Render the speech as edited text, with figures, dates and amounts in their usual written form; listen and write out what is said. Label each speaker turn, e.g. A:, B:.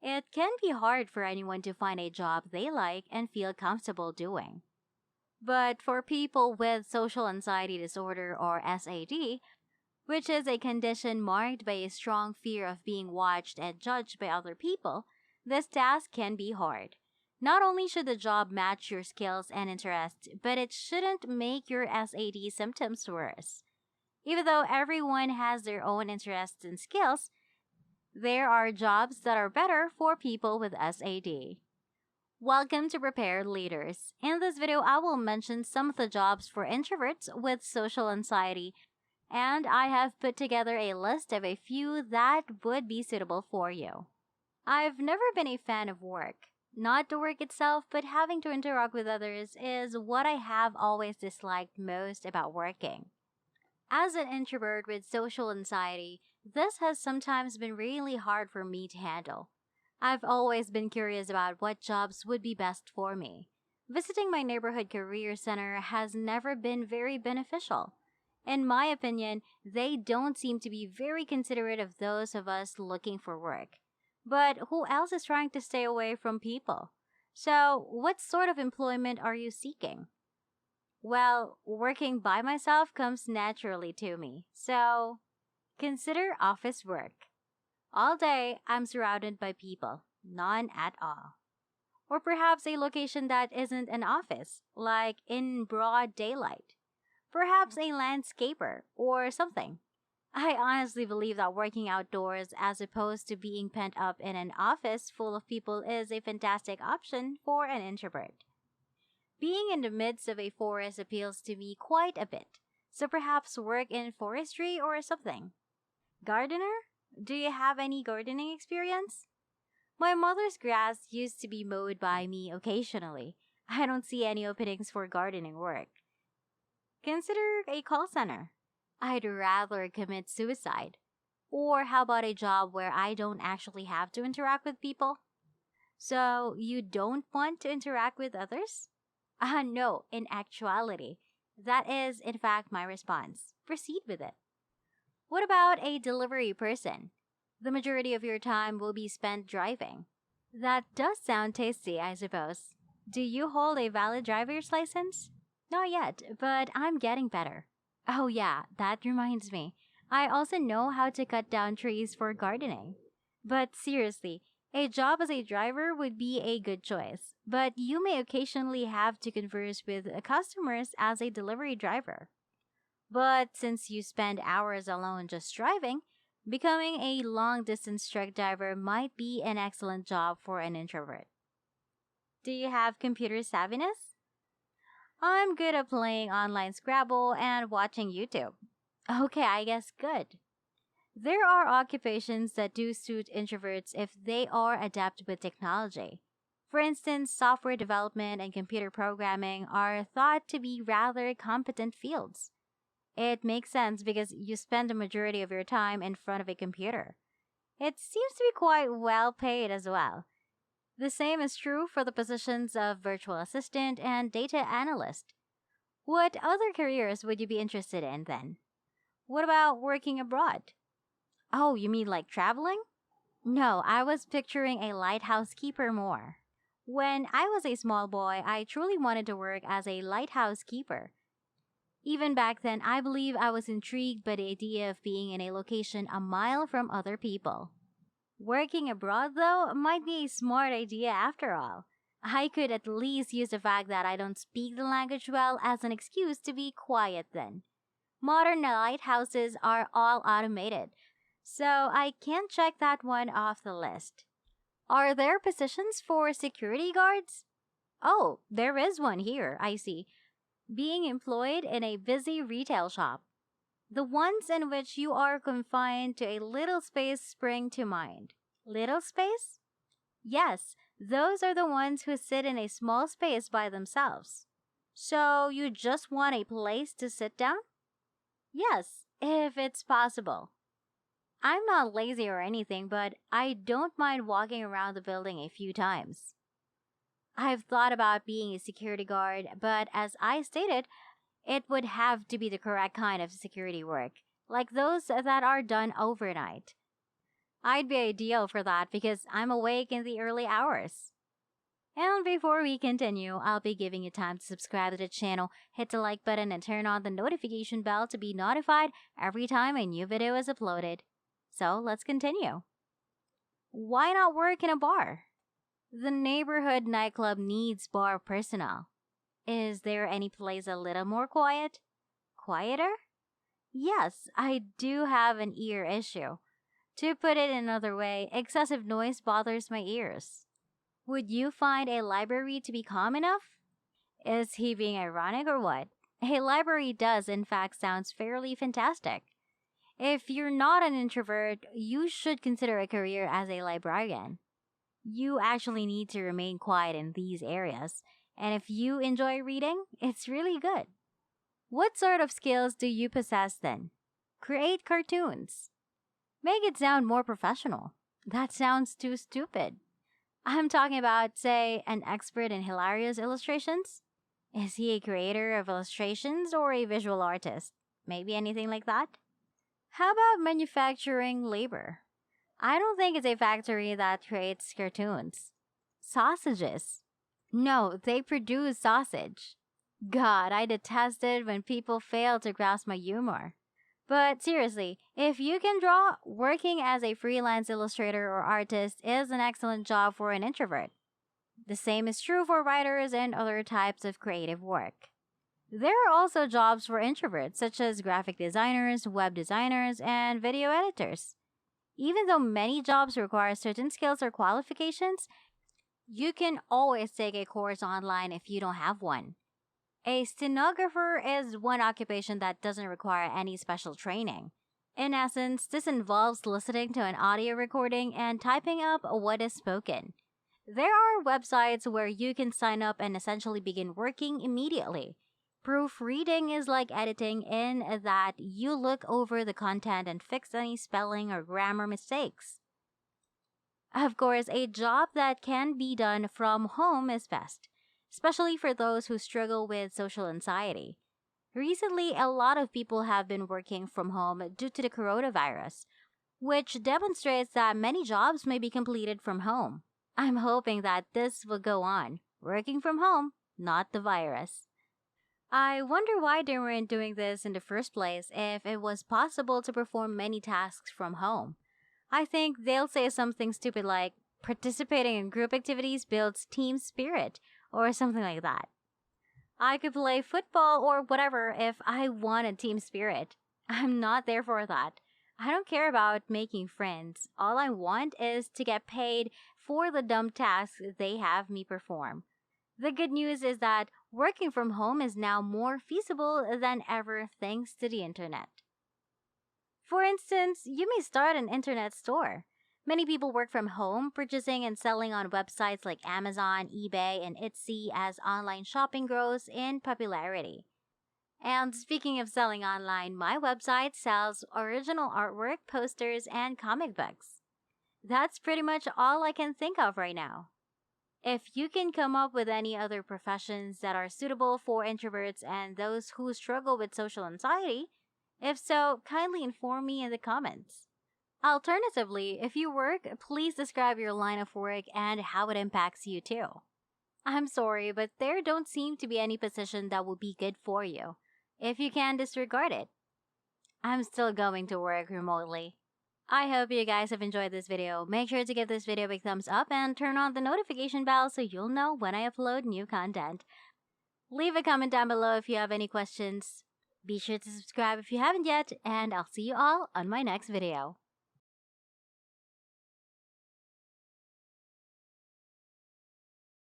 A: It can be hard for anyone to find a job they like and feel comfortable doing. But for people with social anxiety disorder or SAD, which is a condition marked by a strong fear of being watched and judged by other people, this task can be hard. Not only should the job match your skills and interests, but it shouldn't make your SAD symptoms worse. Even though everyone has their own interests and skills, there are jobs that are better for people with SAD. Welcome to Prepared Leaders. In this video, I will mention some of the jobs for introverts with social anxiety, and I have put together a list of a few that would be suitable for you. I've never been a fan of work. Not the work itself, but having to interact with others is what I have always disliked most about working. As an introvert with social anxiety, this has sometimes been really hard for me to handle. I've always been curious about what jobs would be best for me. Visiting my neighborhood career center has never been very beneficial. In my opinion, they don't seem to be very considerate of those of us looking for work. But who else is trying to stay away from people? So, what sort of employment are you seeking? Well, working by myself comes naturally to me, so consider office work. All day, I'm surrounded by people, none at all. Or perhaps a location that isn't an office, like in broad daylight. Perhaps a landscaper or something. I honestly believe that working outdoors as opposed to being pent up in an office full of people is a fantastic option for an introvert. Being in the midst of a forest appeals to me quite a bit, so perhaps work in forestry or something. Gardener? Do you have any gardening experience? My mother's grass used to be mowed by me occasionally. I don't see any openings for gardening work. Consider a call center. I'd rather commit suicide. Or how about a job where I don't actually have to interact with people? So, you don't want to interact with others? No, in actuality. That is, in fact, my response. Proceed with it. What about a delivery person? The majority of your time will be spent driving. That does sound tasty, I suppose. Do you hold a valid driver's license? Not yet, but I'm getting better. Oh, yeah, that reminds me. I also know how to cut down trees for gardening. But seriously, a job as a driver would be a good choice, but you may occasionally have to converse with customers as a delivery driver. But since you spend hours alone just driving, becoming a long distance truck driver might be an excellent job for an introvert. Do you have computer savviness? I'm good at playing online Scrabble and watching YouTube. Okay, I guess good. There are occupations that do suit introverts if they are adept with technology. For instance, software development and computer programming are thought to be rather competent fields. It makes sense because you spend the majority of your time in front of a computer. It seems to be quite well paid as well. The same is true for the positions of virtual assistant and data analyst. What other careers would you be interested in then? What about working abroad? Oh, you mean like traveling? No, I was picturing a lighthouse keeper more. When I was a small boy, I truly wanted to work as a lighthouse keeper. Even back then, I believe I was intrigued by the idea of being in a location a mile from other people. Working abroad, though, might be a smart idea after all. I could at least use the fact that I don't speak the language well as an excuse to be quiet then. Modern lighthouses are all automated, so I can't check that one off the list. Are there positions for security guards? Oh, there is one here, I see. Being employed in a busy retail shop. The ones in which you are confined to a little space spring to mind. Little space? Yes, those are the ones who sit in a small space by themselves. So you just want a place to sit down? Yes, if it's possible. I'm not lazy or anything, but I don't mind walking around the building a few times. I've thought about being a security guard, but as I stated, it would have to be the correct kind of security work, like those that are done overnight. I'd be ideal for that because I'm awake in the early hours. And before we continue, I'll be giving you time to subscribe to the channel, hit the like button, and turn on the notification bell to be notified every time a new video is uploaded. So let's continue. Why not work in a bar? The neighborhood nightclub needs bar personnel. Is there any place a little more quiet? Quieter? Yes, I do have an ear issue. To put it another way, excessive noise bothers my ears. Would you find a library to be calm enough? Is he being ironic or what? A library does, in fact, sounds fairly fantastic. If you're not an introvert, you should consider a career as a librarian. You actually need to remain quiet in these areas, and if you enjoy reading, it's really good. What sort of skills do you possess then? Create cartoons. Make it sound more professional. That sounds too stupid. I'm talking about, say, an expert in hilarious illustrations. Is he a creator of illustrations or a visual artist? Maybe anything like that? How about manufacturing labor? I don't think it's a factory that creates cartoons. Sausages. No, they produce sausage. God, I detest it when people fail to grasp my humor. But seriously, if you can draw, working as a freelance illustrator or artist is an excellent job for an introvert. The same is true for writers and other types of creative work. There are also jobs for introverts, such as graphic designers, web designers, and video editors. Even though many jobs require certain skills or qualifications, you can always take a course online if you don't have one. A stenographer is one occupation that doesn't require any special training. In essence, this involves listening to an audio recording and typing up what is spoken. There are websites where you can sign up and essentially begin working immediately. Proofreading is like editing in that you look over the content and fix any spelling or grammar mistakes. Of course, a job that can be done from home is best, especially for those who struggle with social anxiety. Recently, a lot of people have been working from home due to the coronavirus, which demonstrates that many jobs may be completed from home. I'm hoping that this will go on, working from home, not the virus. I wonder why they weren't doing this in the first place if it was possible to perform many tasks from home. I think they'll say something stupid like, participating in group activities builds team spirit, or something like that. I could play football or whatever if I wanted team spirit. I'm not there for that. I don't care about making friends. All I want is to get paid for the dumb tasks they have me perform. The good news is that working from home is now more feasible than ever thanks to the internet. For instance, you may start an internet store. Many people work from home, purchasing and selling on websites like Amazon, eBay, and Etsy as online shopping grows in popularity. And speaking of selling online, my website sells original artwork, posters, and comic books. That's pretty much all I can think of right now. If you can come up with any other professions that are suitable for introverts and those who struggle with social anxiety, if so, kindly inform me in the comments. Alternatively, if you work, please describe your line of work and how it impacts you too. I'm sorry, but there don't seem to be any position that will be good for you. If you can, disregard it. I'm still going to work remotely. I hope you guys have enjoyed this video. Make sure to give this video a big thumbs up and turn on the notification bell so you'll know when I upload new content. Leave a comment down below if you have any questions. Be sure to subscribe if you haven't yet, and I'll see you all on my next video.